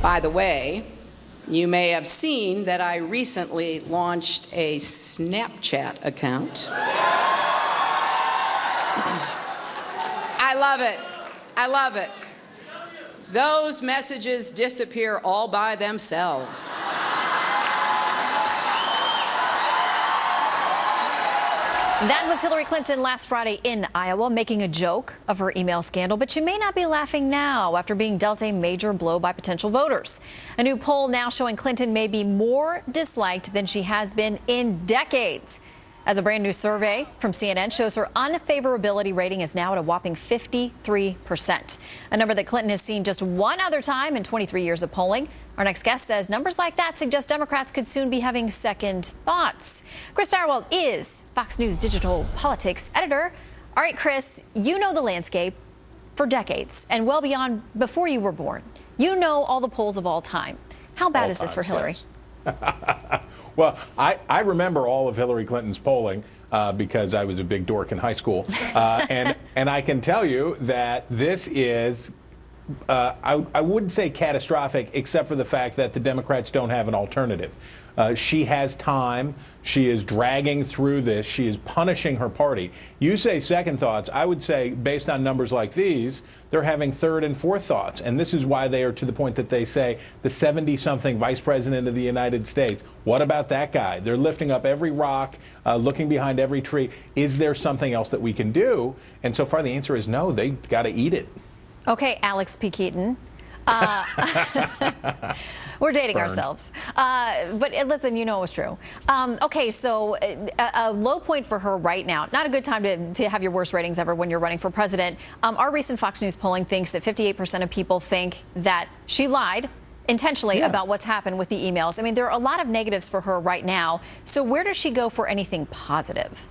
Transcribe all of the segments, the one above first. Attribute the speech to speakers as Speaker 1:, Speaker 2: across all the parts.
Speaker 1: By the way, you may have seen that I recently launched a Snapchat account. I love it. I love it. Those messages disappear all by themselves.
Speaker 2: That was Hillary Clinton last Friday in Iowa, making a joke of her email scandal. But she may not be laughing now after being dealt a major blow by potential voters. A new poll now showing Clinton may be more disliked than she has been in decades. As a brand new survey from CNN shows, her unfavorability rating is now at a whopping 53%, a number that Clinton has seen just one other time in 23 years of polling. Our next guest says numbers like that suggest Democrats could soon be having second thoughts. Chris Darwell is Fox News digital politics editor. All right, Chris, you know the landscape for decades and well beyond before you were born. You know all the polls of all time. How bad is this for Hillary?
Speaker 3: Yes. Well, I remember all of Hillary Clinton's polling because I was a big dork in high school. And I can tell you that this is, I wouldn't say catastrophic, except for the fact that the Democrats don't have an alternative. She has time. She is dragging through this. She is punishing her party. You say second thoughts. I would say, based on numbers like these, they're having third and fourth thoughts. And this is why they are to the point that they say the 70-something vice president of the United States. What about that guy? They're lifting up every rock, looking behind every tree. Is there something else that we can do? And so far, the answer is no. They got to eat it.
Speaker 2: Okay, Alex P. Keaton. We're dating ourselves. But listen, you know it was true. Okay, so a low point for her right now. Not a good time to have your worst ratings ever when you're running for president. Our recent Fox News polling thinks that 58% of people think that she lied intentionally about what's happened with the emails. I mean, there are a lot of negatives for her right now. So where does she go for anything positive?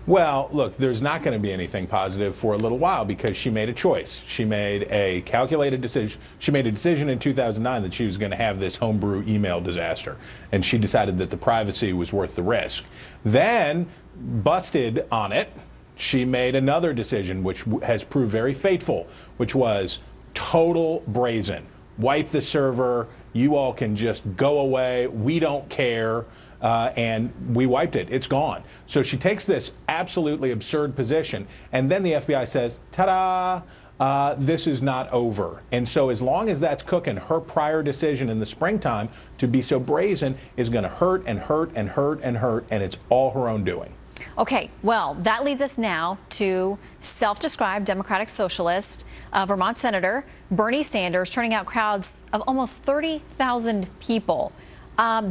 Speaker 3: Well, look, there's not going to be anything positive for a little while because she made a choice. She made a calculated decision. She made a decision in 2009 that she was going to have this homebrew email disaster, and she decided that the privacy was worth the risk. Then, busted on it, she made another decision which has proved very fateful, which was total brazen. Wipe the server. You all can just go away. We don't care. And we wiped it. It's gone. So she takes this absolutely absurd position, and then the FBI says, ta-da, this is not over. And so as long as that's cooking, her prior decision in the springtime to be so brazen is going to hurt and hurt and hurt and hurt, and it's all her own doing.
Speaker 2: Okay, well, that leads us now to self-described Democratic socialist, Vermont Senator Bernie Sanders, turning out crowds of almost 30,000 people.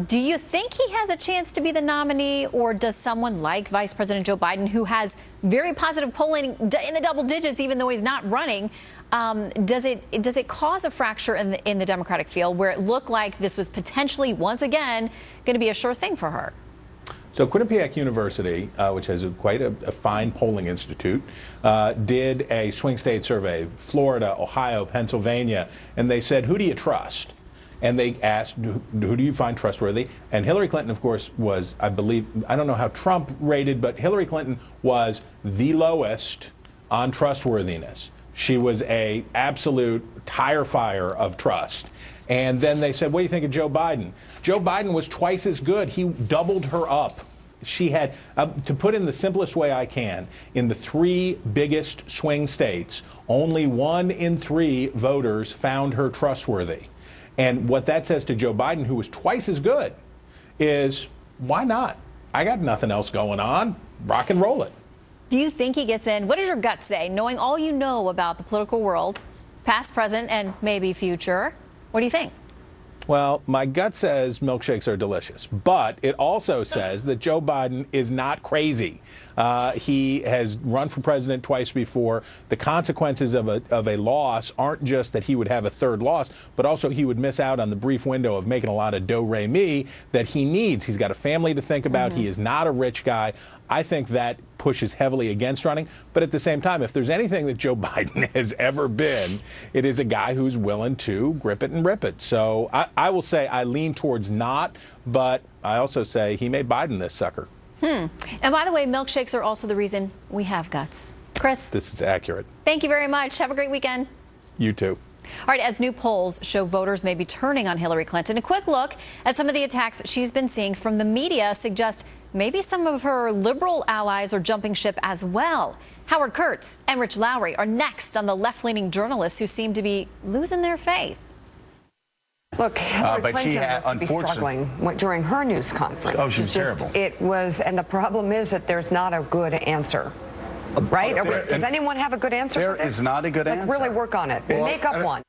Speaker 2: Do you think he has a chance to be the nominee, or does someone like Vice President Joe Biden, who has very positive polling in the double digits, even though he's not running, does it cause a fracture in the Democratic field where it looked like this was potentially once again going to be a sure thing for her?
Speaker 3: So Quinnipiac University, which has quite a fine polling institute, did a swing state survey, Florida, Ohio, Pennsylvania, and they said, who do you trust? And they asked, who do you find trustworthy? And Hillary Clinton, of course, was, I believe, I don't know how Trump rated, but Hillary Clinton was the lowest on trustworthiness. She was a absolute tire fire of trust. And then they said, what do you think of Joe Biden? Joe Biden was twice as good. He doubled her up. She had, to put in the simplest way I can, in the three biggest swing states, only 1 in 3 voters found her trustworthy. And what that says to Joe Biden, who was twice as good, is why not? I got nothing else going on. Rock and roll it.
Speaker 2: Do you think he gets in? What does your gut say, knowing all you know about the political world, past, present, and maybe future? What do you think?
Speaker 3: Well, my gut says milkshakes are delicious, but it also says that Joe Biden is not crazy. He has run for president twice before. The consequences of a loss aren't just that he would have a third loss, but also he would miss out on the brief window of making a lot of do-re-mi that he needs. He's got a family to think about. He is not a rich guy. I think that pushes heavily against running. But at the same time, if there's anything that Joe Biden has ever been, it is a guy who's willing to grip it and rip it. So I will say I lean towards not, but I also say he made Biden this sucker.
Speaker 2: And by the way, milkshakes are also the reason we have guts. Chris.
Speaker 3: This is accurate.
Speaker 2: Thank you very much. Have a great weekend.
Speaker 3: You too.
Speaker 2: All right, as new polls show voters may be turning on Hillary Clinton, a quick look at some of the attacks she's been seeing from the media suggests maybe some of her liberal allies are jumping ship as well. Howard Kurtz and Rich Lowry are next on the left-leaning journalists who seem to be losing their faith.
Speaker 4: Look, Hillary
Speaker 5: but
Speaker 4: Clinton
Speaker 5: she had,
Speaker 4: looked to be struggling during her news conference.
Speaker 5: Oh, she was terrible.
Speaker 4: And the problem is that there's not a good answer. Right? Does anyone have a good answer for this?
Speaker 5: There is not a good answer.
Speaker 4: Really work on it. Make up one.